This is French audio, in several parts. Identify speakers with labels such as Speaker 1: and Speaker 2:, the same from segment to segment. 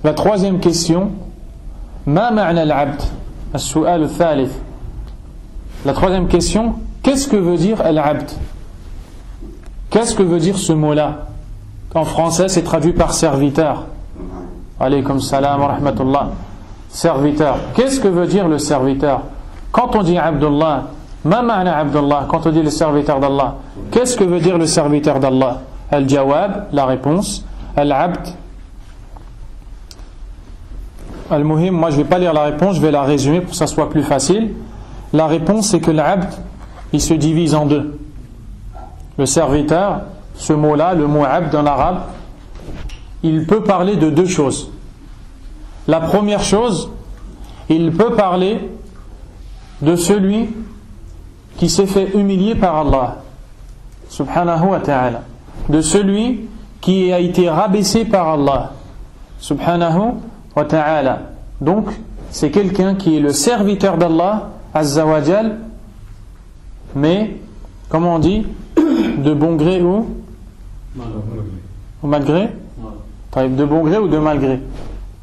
Speaker 1: La troisième question, Ma ma'na al-abd? As-su'al al-thalith. La troisième question, qu'est-ce que veut dire al-abd? Qu'est-ce que veut dire ce mot-là? En français, c'est traduit par serviteur. Alaykum salam wa rahmatullah. Serviteur. Qu'est-ce que veut dire le serviteur? Quand on dit Abdullah, Ma ma'na Abdullah? Quand on dit le serviteur d'Allah, qu'est-ce que veut dire le serviteur d'Allah? Al-jawab, la réponse. Al-abd. Al-muhim, moi je ne vais pas lire la réponse, je vais la résumer pour que ça soit plus facile. La réponse, c'est que l'abd, il se divise en deux. Le serviteur, ce mot-là, le mot abd en arabe, il peut parler de deux choses. La première chose, il peut parler de celui qui s'est fait humilier par Allah, subhanahu wa ta'ala, de celui qui a été rabaissé par Allah, subhanahu wa ta'ala. Donc, c'est quelqu'un qui est le serviteur d'Allah, azza wa jal, mais, comment on dit, de bon gré ou malgré? De bon gré ou de malgré?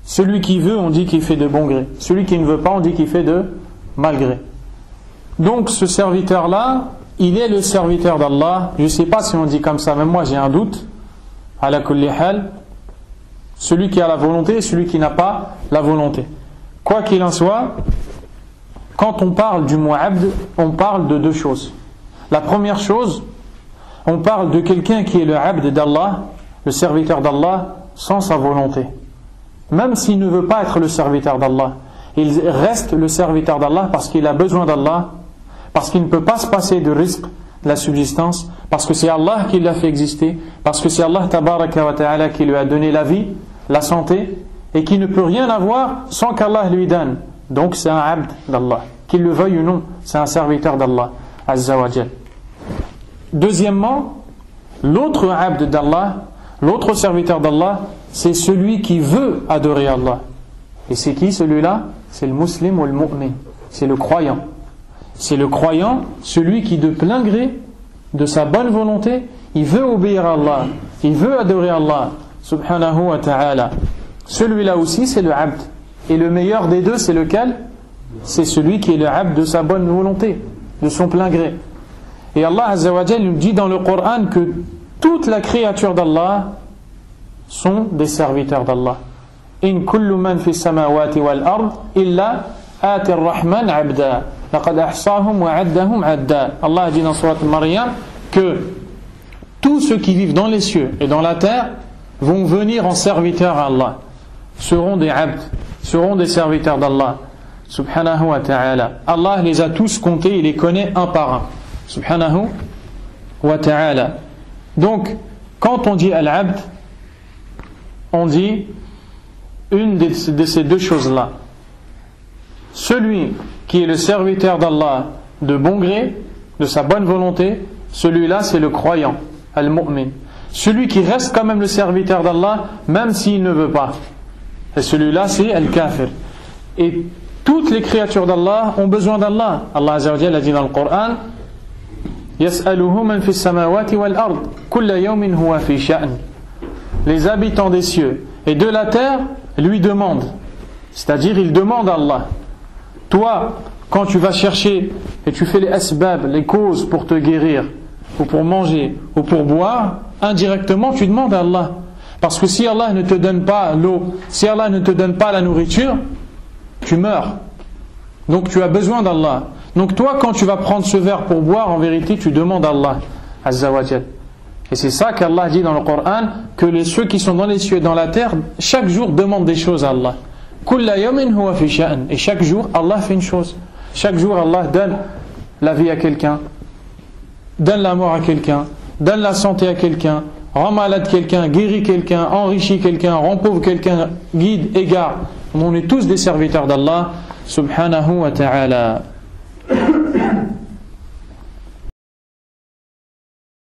Speaker 1: Celui qui veut, on dit qu'il fait de bon gré. Celui qui ne veut pas, on dit qu'il fait de malgré. Donc ce serviteur-là, il est le serviteur d'Allah. Je ne sais pas si on dit comme ça, même moi j'ai un doute. Ala kulli hal, celui qui a la volonté et celui qui n'a pas la volonté. Quoi qu'il en soit, quand on parle du mot abd, on parle de deux choses. La première chose, on parle de quelqu'un qui est le abd d'Allah, le serviteur d'Allah, sans sa volonté. Même s'il ne veut pas être le serviteur d'Allah, il reste le serviteur d'Allah parce qu'il a besoin d'Allah, parce qu'il ne peut pas se passer de rizq, de la subsistance, parce que c'est Allah qui l'a fait exister, parce que c'est Allah tabaraka wa ta'ala qui lui a donné la vie, la santé, et qui ne peut rien avoir sans qu'Allah lui donne. Donc c'est un abd d'Allah, qu'il le veuille ou non, c'est un serviteur d'Allah, azza wa jal. Deuxièmement, l'autre abd d'Allah, l'autre serviteur d'Allah, c'est celui qui veut adorer Allah. Et c'est qui celui-là? C'est le musulman ou le mu'min. C'est le croyant. C'est le croyant, celui qui de plein gré, de sa bonne volonté, il veut obéir à Allah, il veut adorer Allah, subhanahu wa ta'ala. Celui-là aussi, c'est le abd. Et le meilleur des deux, c'est lequel? C'est celui qui est le abd de sa bonne volonté, de son plein gré. Et Allah azza wa jalla nous dit dans le Coran que toute la créature d'Allah sont des serviteurs d'Allah. In kullu man fi samawati wal ard illa ati ar-rahman abda laqad ahsahum wa addahum adda. Allah dit dans sourate Maryam que tous ceux qui vivent dans les cieux et dans la terre vont venir en serviteurs à Allah, seront des abd, seront des serviteurs d'Allah subhanahu wa ta'ala. Allah les a tous comptés, il les connaît un par un, subhanahu wa ta'ala. Donc quand on dit al-abd, on dit une de ces deux choses-là. Celui qui est le serviteur d'Allah de bon gré, de sa bonne volonté, celui-là c'est le croyant, al-mu'min. Celui qui reste quand même le serviteur d'Allah, même s'il ne veut pas. Et celui-là c'est al-kafir. Et toutes les créatures d'Allah ont besoin d'Allah. Allah Azza wa Jalla a dit dans le Coran, Yas'aluhu man fi samawati wal ard, kulla yawmin huwa fi sha'n. Les habitants des cieux et de la terre lui demandent, c'est-à-dire ils demandent à Allah. Toi, quand tu vas chercher et tu fais les asbab, les causes pour te guérir, ou pour manger, ou pour boire, indirectement tu demandes à Allah. Parce que si Allah ne te donne pas l'eau, si Allah ne te donne pas la nourriture, tu meurs. Donc tu as besoin d'Allah. Donc toi, quand tu vas prendre ce verre pour boire, en vérité tu demandes à Allah azza wa jal. Et c'est ça qu'Allah dit dans le Coran, que ceux qui sont dans les cieux et dans la terre, chaque jour demandent des choses à Allah. Kulla yawmin huwa fi sha'n. Et chaque jour, Allah fait une chose. Chaque jour, Allah donne la vie à quelqu'un, donne la mort à quelqu'un, donne la santé à quelqu'un, rend malade quelqu'un, guérit quelqu'un, enrichit quelqu'un, rend pauvre quelqu'un, guide, égare. On est tous des serviteurs d'Allah, subhanahu wa ta'ala.